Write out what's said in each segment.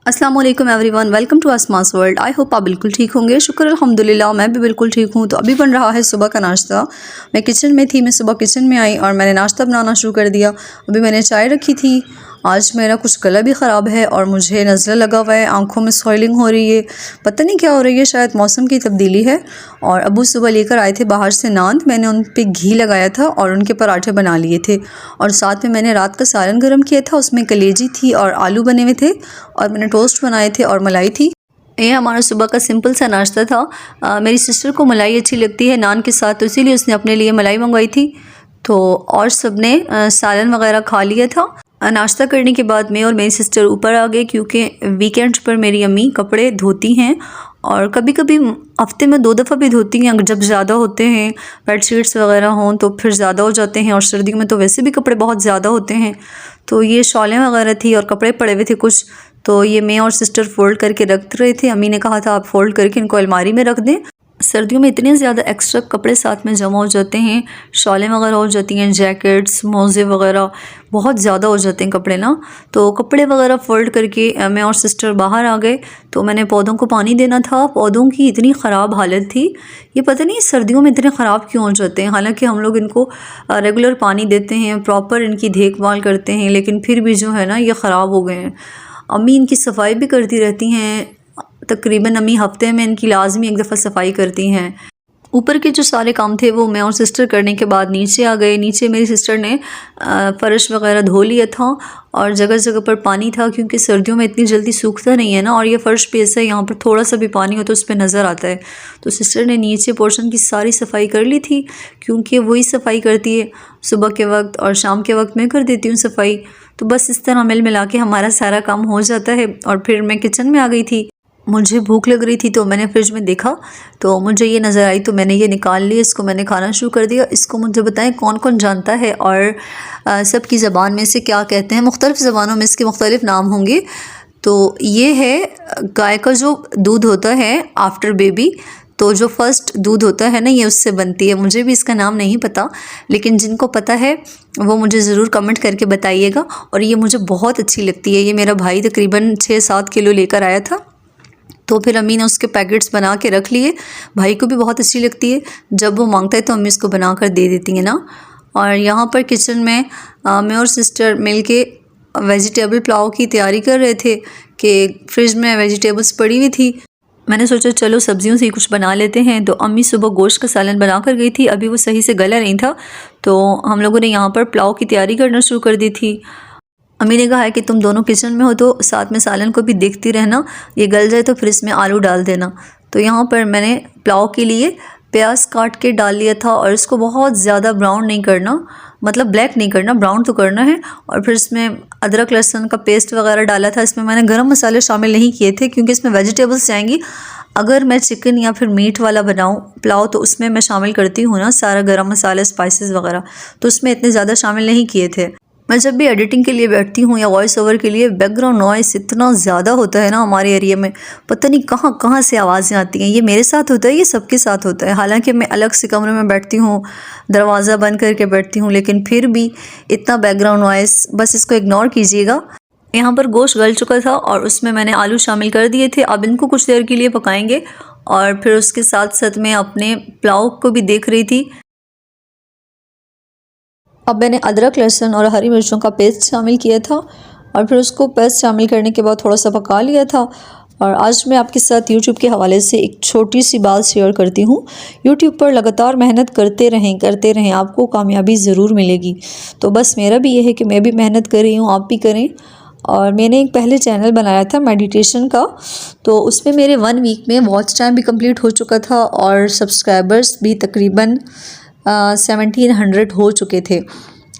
अस्सलाम वालेकुम everyone, welcome to आसमास वर्ल्ड। आई होप आप बिल्कुल ठीक होंगे। शुक्र अल्हम्दुलिल्लाह, मैं भी बिल्कुल ठीक हूँ। तो अभी बन रहा है सुबह का नाश्ता। मैं किचन में थी, मैं सुबह किचन में आई और मैंने नाश्ता बनाना शुरू कर दिया। अभी मैंने चाय रखी थी। आज मेरा कुछ गला भी ख़राब है और मुझे नज़ला लगा हुआ है, आँखों में स्वेलिंग हो रही है, पता नहीं क्या हो रही है, शायद मौसम की तब्दीली है। और अबू सुबह लेकर आए थे बाहर से नान, मैंने उन पे घी लगाया था और उनके पराठे बना लिए थे। और साथ में मैंने रात का सालन गर्म किया था, उसमें कलेजी थी और आलू बने हुए थे और मैंने टोस्ट बनाए थे और मलाई थी। ये हमारा सुबह का सिंपल सा नाश्ता था। मेरी सिस्टर को मलाई अच्छी लगती है नान के साथ, तो इसीलिए उसने अपने लिए मलाई मंगवाई थी। तो और सब ने सालन वगैरह खा लिया था। नाश्ता करने के बाद मैं और मेरी सिस्टर ऊपर आ गए, क्योंकि वीकेंड पर मेरी अम्मी कपड़े धोती हैं और कभी कभी हफ्ते में 2 दफ़ा भी धोती हैं। अगर जब ज़्यादा होते हैं, बेडशीट्स वगैरह हों तो फिर ज़्यादा हो जाते हैं, और सर्दियों में तो वैसे भी कपड़े बहुत ज़्यादा होते हैं। तो ये शॉलें वगैरह थी और कपड़े पड़े हुए थे कुछ, तो ये मैं और सिस्टर फ़ोल्ड करके रख रहे थे। अम्मी ने कहा था आप फ़ोल्ड करके इनको अलमारी में रख दें। सर्दियों में इतने ज़्यादा एक्स्ट्रा कपड़े साथ में जमा हो जाते हैं, शॉलें वगैरह हो जाती हैं, जैकेट्स, मोज़े वगैरह बहुत ज़्यादा हो जाते हैं कपड़े ना। तो कपड़े वगैरह फ़ोल्ड करके मैं और सिस्टर बाहर आ गए। तो मैंने पौधों को पानी देना था। पौधों की इतनी ख़राब हालत थी, ये पता नहीं सर्दियों में इतने ख़राब क्यों हो जाते हैं। हालांकि हम लोग इनको रेगुलर पानी देते हैं, प्रॉपर इनकी देखभाल करते हैं, लेकिन फिर भी जो है ना ये ख़राब हो गए हैं। अम्मी इनकी सफाई भी करती रहती हैं, तकरीबन अम्मी हफ्ते में इनकी लाजमी एक दफ़ा सफाई करती हैं। ऊपर के जो सारे काम थे वो मैं और सिस्टर करने के बाद नीचे आ गए। नीचे मेरी सिस्टर ने फ़र्श वगैरह धो लिया था और जगह जगह पर पानी था, क्योंकि सर्दियों में इतनी जल्दी सूखता नहीं है ना, और ये फ़र्श भी ऐसा है, यहाँ पर थोड़ा सा भी पानी हो तो उस पर नज़र आता है। तो सिस्टर ने नीचे पोर्शन की सारी सफाई कर ली थी, क्योंकि वही सफाई करती है सुबह के वक्त, और शाम के वक्त मैं कर देती हूँ सफाई। तो बस इस तरह मिल मिला के हमारा सारा काम हो जाता है। और फिर मैं किचन में आ गई थी। मुझे भूख लग रही थी तो मैंने फ्रिज में देखा तो मुझे ये नज़र आई, तो मैंने ये निकाल लिया, इसको मैंने खाना शुरू कर दिया। इसको मुझे बताएं कौन कौन जानता है और सब की ज़बान में से क्या कहते हैं। मुख्तलिफ़ ज़बानों में इसके मुख्तलिफ़ नाम होंगे। तो ये है गाय का जो दूध होता है आफ्टर बेबी, तो जो फर्स्ट दूध होता है ना, ये उससे बनती है। मुझे भी इसका नाम नहीं पता, लेकिन जिनको पता है वो मुझे ज़रूर कमेंट करके बताइएगा। और ये मुझे बहुत अच्छी लगती है। ये मेरा भाई तकरीबन 6-7 किलो लेकर आया था, तो फिर अम्मी ने उसके पैकेट्स बना के रख लिए। भाई को भी बहुत अच्छी लगती है, जब वो मांगता है तो अम्मी उसको बना कर दे देती हैं ना। और यहाँ पर किचन में मैं और सिस्टर मिलके वेजिटेबल पुलाव की तैयारी कर रहे थे कि फ्रिज में वेजिटेबल्स पड़ी हुई थी। मैंने सोचा चलो सब्जियों से ही कुछ बना लेते हैं। तो अम्मी सुबह गोश्त का सालन बना कर गई थी, अभी वो सही से गला नहीं था, तो हम लोगों ने यहाँ पर पुलाव की तैयारी करना शुरू कर दी थी। अम्मी ने कहा है कि तुम दोनों किचन में हो तो साथ में सालन को भी देखती रहना, ये गल जाए तो फिर इसमें आलू डाल देना। तो यहाँ पर मैंने पुलाव के लिए प्याज काट के डाल लिया था, और इसको बहुत ज़्यादा ब्राउन नहीं करना, मतलब ब्लैक नहीं करना, ब्राउन तो करना है। और फिर इसमें अदरक लहसुन का पेस्ट वगैरह डाला था। इसमें मैंने गरम मसाले शामिल नहीं किए थे, क्योंकि इसमें वेजिटेबल्स जाएंगी। अगर मैं चिकन या फिर मीट वाला बनाऊँ पुलाव तो उसमें मैं शामिल करती हूँ ना सारा गरम मसाले, स्पाइसेस वगैरह, तो उसमें इतने ज़्यादा शामिल नहीं किए थे। मैं जब भी एडिटिंग के लिए बैठती हूँ या वॉइस ओवर के लिए, बैकग्राउंड नॉइस इतना ज़्यादा होता है ना हमारे एरिया में, पता नहीं कहाँ कहाँ से आवाज़ें आती हैं। ये मेरे साथ होता है, ये सबके साथ होता है। हालांकि मैं अलग से कमरे में बैठती हूँ, दरवाज़ा बंद करके बैठती हूँ, लेकिन फिर भी इतना बैकग्राउंड नॉइस, बस इसको इग्नोर कीजिएगा। यहाँ पर गोश्त गल चुका था और उसमें मैंने आलू शामिल कर दिए थे। अब इनको कुछ देर के लिए पकाएंगे, और फिर उसके साथ साथ मैं अपने पुलाव को भी देख रही थी। अब मैंने अदरक लहसुन और हरी मिर्चों का पेस्ट शामिल किया था, और फिर उसको पेस्ट शामिल करने के बाद थोड़ा सा पका लिया था। और आज मैं आपके साथ YouTube के हवाले से एक छोटी सी बात शेयर करती हूँ। YouTube पर लगातार मेहनत करते रहें, आपको कामयाबी ज़रूर मिलेगी। तो बस मेरा भी ये है कि मैं भी मेहनत कर रही हूँ, आप भी करें। और मैंने एक पहले चैनल बनाया था मेडिटेशन का, तो उसमें मेरे 1 वीक में वॉच टाइम भी कंप्लीट हो चुका था और सब्सक्राइबर्स भी तकरीबन 1700 हो चुके थे।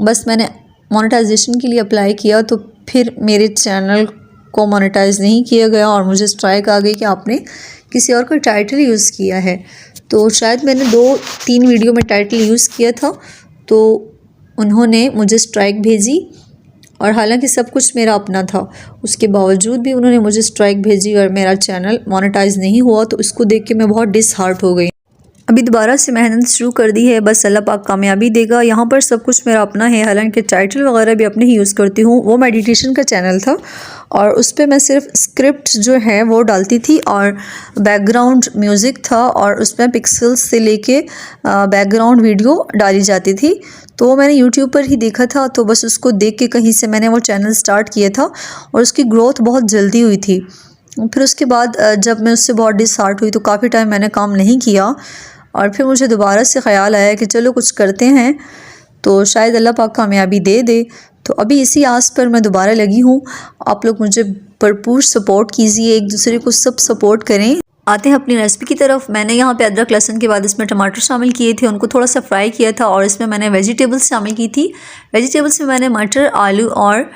बस मैंने मोनेटाइजेशन के लिए अप्लाई किया, तो फिर मेरे चैनल को मोनेटाइज नहीं किया गया और मुझे स्ट्राइक आ गई कि आपने किसी और का टाइटल यूज़ किया है। तो शायद मैंने 2-3 वीडियो में टाइटल यूज़ किया था, तो उन्होंने मुझे स्ट्राइक भेजी। और हालांकि सब कुछ मेरा अपना था, उसके बावजूद भी उन्होंने मुझे स्ट्राइक भेजी और मेरा चैनल मोनेटाइज नहीं हुआ। तो इसको देख के मैं बहुत डिसहार्ट हो गई। अभी दोबारा से मेहनत शुरू कर दी है, बस अल्लाह पाक कामयाबी देगा। यहाँ पर सब कुछ मेरा अपना है, हालांकि टाइटल वगैरह भी अपने ही यूज़ करती हूँ। वो मेडिटेशन का चैनल था और उस पर मैं सिर्फ स्क्रिप्ट जो है वो डालती थी और बैकग्राउंड म्यूज़िक था और उसमें पिक्सेल्स से लेके बैकग्राउंड वीडियो डाली जाती थी। तो वो मैंने यूट्यूब पर ही देखा था, तो बस उसको देख के कहीं से मैंने वो चैनल स्टार्ट किया था और उसकी ग्रोथ बहुत जल्दी हुई थी। फिर उसके बाद जब मैं उससे बहुत डिसहार्ट हुई तो काफ़ी टाइम मैंने काम नहीं किया और फिर मुझे दोबारा से ख़्याल आया कि चलो कुछ करते हैं तो शायद अल्लाह पाक कामयाबी दे दे। तो अभी इसी आस पर मैं दोबारा लगी हूँ। आप लोग मुझे भरपूर सपोर्ट कीजिए, एक दूसरे को सब सपोर्ट करें। आते हैं अपनी रेसिपी की तरफ। मैंने यहाँ पे अदरक लहसुन के बाद इसमें टमाटर शामिल किए थे, उनको थोड़ा सा फ्राई किया था और इसमें मैंने वेजिटेबल्स शामिल की थी। वेजिटेबल्स में मैंने मटर, आलू और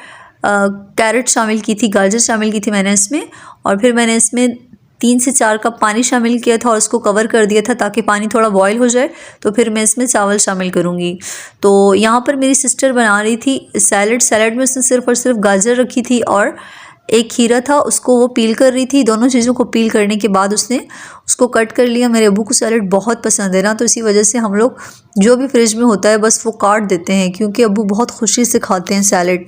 कैरेट शामिल की थी, गाजर शामिल की थी मैंने इसमें। और फिर मैंने इसमें 3 से 4 कप पानी शामिल किया था और उसको कवर कर दिया था ताकि पानी थोड़ा बॉईल हो जाए। तो फिर मैं इसमें चावल शामिल करूँगी। तो यहाँ पर मेरी सिस्टर बना रही थी सैलड में उसने सिर्फ़ और सिर्फ गाजर रखी थी और एक खीरा था, उसको वो पील कर रही थी। दोनों चीज़ों को पील करने के बाद उसने उसको कट कर लिया। मेरे अब्बू को सैलड बहुत पसंद है ना, तो इसी वजह से हम लोग जो भी फ्रिज में होता है बस वो काट देते हैं, क्योंकि अब्बू बहुत खुशी से खाते हैं सैलड।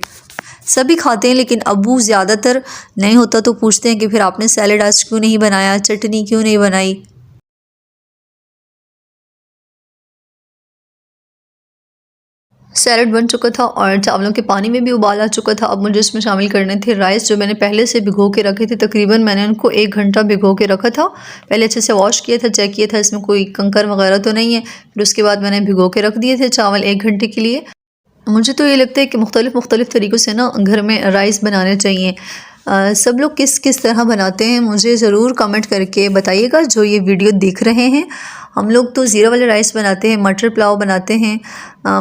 सभी खाते हैं लेकिन अब्बू ज़्यादातर नहीं होता तो पूछते हैं कि फिर आपने सैलड आज क्यों नहीं बनाया, चटनी क्यों नहीं बनाई। सैलड बन चुका था और चावलों के पानी में भी उबाल आ चुका था। अब मुझे इसमें शामिल करने थे राइस, जो मैंने पहले से भिगो के रखे थे। तकरीबन मैंने उनको 1 घंटा भिगो के रखा था। पहले अच्छे से वॉश किया था, चेक किया था इसमें कोई कंकर वगैरह तो नहीं है। फिर उसके बाद मैंने भिगो के रख दिए थे चावल 1 घंटे के लिए। मुझे तो ये लगता है कि मुख्तलिफ़ तरीक़ों से ना घर में राइस बनाने चाहिए। सब लोग किस किस तरह बनाते हैं मुझे ज़रूर कमेंट करके बताइएगा, जो ये वीडियो देख रहे हैं। हम लोग तो ज़ीरा वाले राइस बनाते हैं, मटर पुलाव बनाते हैं,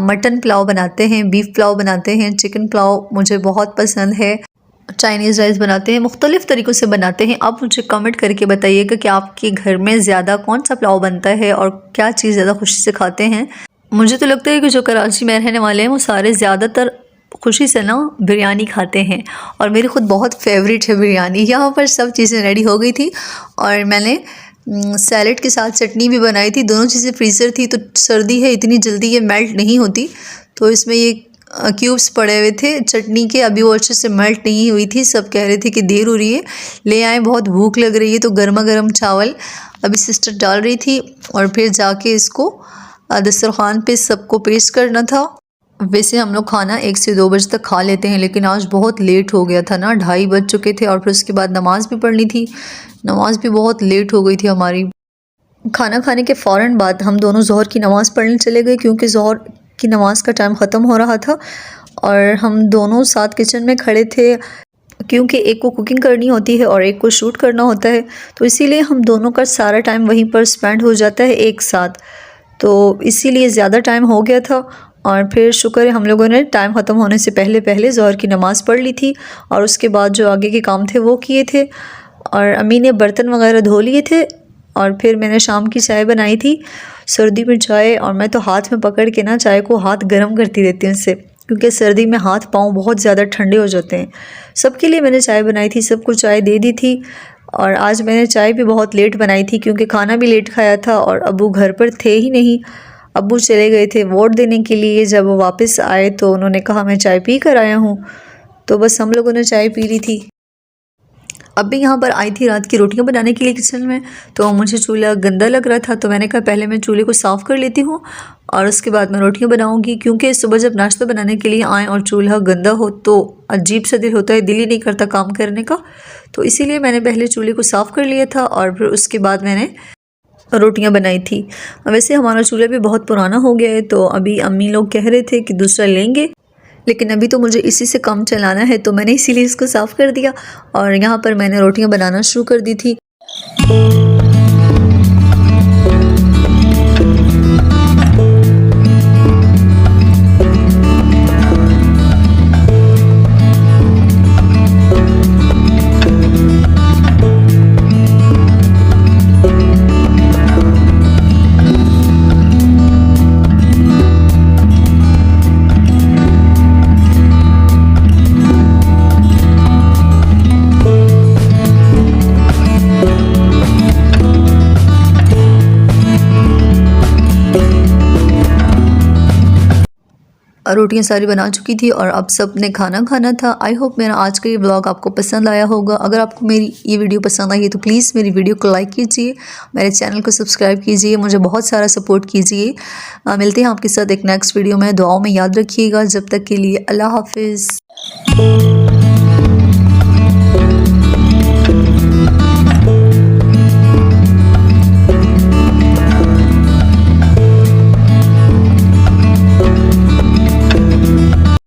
मटन पुलाव बनाते हैं, बीफ पुलाव बनाते हैं, चिकन पुलाव मुझे बहुत पसंद है, चाइनीज़ राइस बनाते हैं, मुख्तलिफ़ तरीक़ों से बनाते हैं। आप मुझे कमेंट करके बताइएगा कि आपके घर में ज़्यादा कौन सा पुलाव बनता है और क्या चीज़ ज़्यादा खुशी से खाते हैं। मुझे तो लगता है कि जो कराची में रहने वाले हैं वो सारे ज़्यादातर खुशी से ना बिरयानी खाते हैं और मेरी ख़ुद बहुत फेवरेट है बिरयानी। यहाँ पर सब चीज़ें रेडी हो गई थी और मैंने सैलड के साथ चटनी भी बनाई थी। दोनों चीज़ें फ्रीज़र थी तो सर्दी है, इतनी जल्दी ये मेल्ट नहीं होती, तो इसमें ये क्यूब्स पड़े हुए थे चटनी के, अभी वो अच्छे से मेल्ट नहीं हुई थी। सब कह रहे थे कि देर हो रही है, ले आए, बहुत भूख लग रही है। तो गर्मा गर्म चावल अभी सिस्टर डाल रही थी और फिर जाके इसको दस्तरखान पे सबको पेश करना था। वैसे हम लोग खाना 1 से 2 बजे तक खा लेते हैं, लेकिन आज बहुत लेट हो गया था ना, 2:30 बज चुके थे और फिर उसके बाद नमाज़ भी पढ़नी थी। नमाज़ भी बहुत लेट हो गई थी हमारी। खाना खाने के फ़ौरन बाद हम दोनों ज़ोहर की नमाज़ पढ़ने चले गए, क्योंकि ज़ोहर की नमाज़ का टाइम ख़त्म हो रहा था और हम दोनों साथ किचन में खड़े थे, क्योंकि एक को कुकिंग करनी होती है और एक को शूट करना होता है, तो इसीलिए हम दोनों का सारा टाइम वहीं पर स्पेंड हो जाता है एक साथ। तो इसीलिए ज़्यादा टाइम हो गया था और फिर शुक्र है हम लोगों ने टाइम ख़त्म होने से पहले पहले ज़ोहर की नमाज़ पढ़ ली थी और उसके बाद जो आगे के काम थे वो किए थे और अम्मी ने बर्तन वगैरह धो लिए थे और फिर मैंने शाम की चाय बनाई थी, सर्दी में चाय। और मैं तो हाथ में पकड़ के ना चाय को हाथ गर्म करती रहती हूँ इससे, क्योंकि सर्दी में हाथ पाँव बहुत ज़्यादा ठंडे हो जाते हैं। सबके लिए मैंने चाय बनाई थी, सबको चाय दे दी थी और आज मैंने चाय भी बहुत लेट बनाई थी, क्योंकि खाना भी लेट खाया था और अब्बू घर पर थे ही नहीं। अब्बू चले गए थे वोट देने के लिए। जब वो वापस आए तो उन्होंने कहा मैं चाय पी कर आया हूँ, तो बस हम लोगों ने चाय पी ली थी। अब भी यहाँ पर आई थी रात की रोटियाँ बनाने के लिए किचन में, तो मुझे चूल्हा गंदा लग रहा था, तो मैंने कहा पहले मैं चूल्हे को साफ़ कर लेती हूँ और उसके बाद मैं रोटियाँ बनाऊँगी। क्योंकि सुबह जब नाश्ता बनाने के लिए आएँ और चूल्हा गंदा हो तो अजीब सा दिल होता है, दिल ही नहीं करता काम करने का। तो इसीलिए मैंने पहले चूल्हे को साफ़ कर लिया था और फिर उसके बाद मैंने रोटियां बनाई थी। वैसे हमारा चूल्हा भी बहुत पुराना हो गया है, तो अभी अम्मी लोग कह रहे थे कि दूसरा लेंगे, लेकिन अभी तो मुझे इसी से काम चलाना है, तो मैंने इसीलिए इसको साफ़ कर दिया और यहाँ पर मैंने रोटियां बनाना शुरू कर दी थी। रोटियां सारी बना चुकी थी और अब सब ने खाना खाना था। आई होप मेरा आज का ये ब्लॉग आपको पसंद आया होगा। अगर आपको मेरी ये वीडियो पसंद आई है तो प्लीज़ मेरी वीडियो को लाइक कीजिए, मेरे चैनल को सब्सक्राइब कीजिए, मुझे बहुत सारा सपोर्ट कीजिए। मिलते हैं आपके साथ एक नेक्स्ट वीडियो में। दुआओं में याद रखिएगा। जब तक के लिए अल्लाह हाफिज़।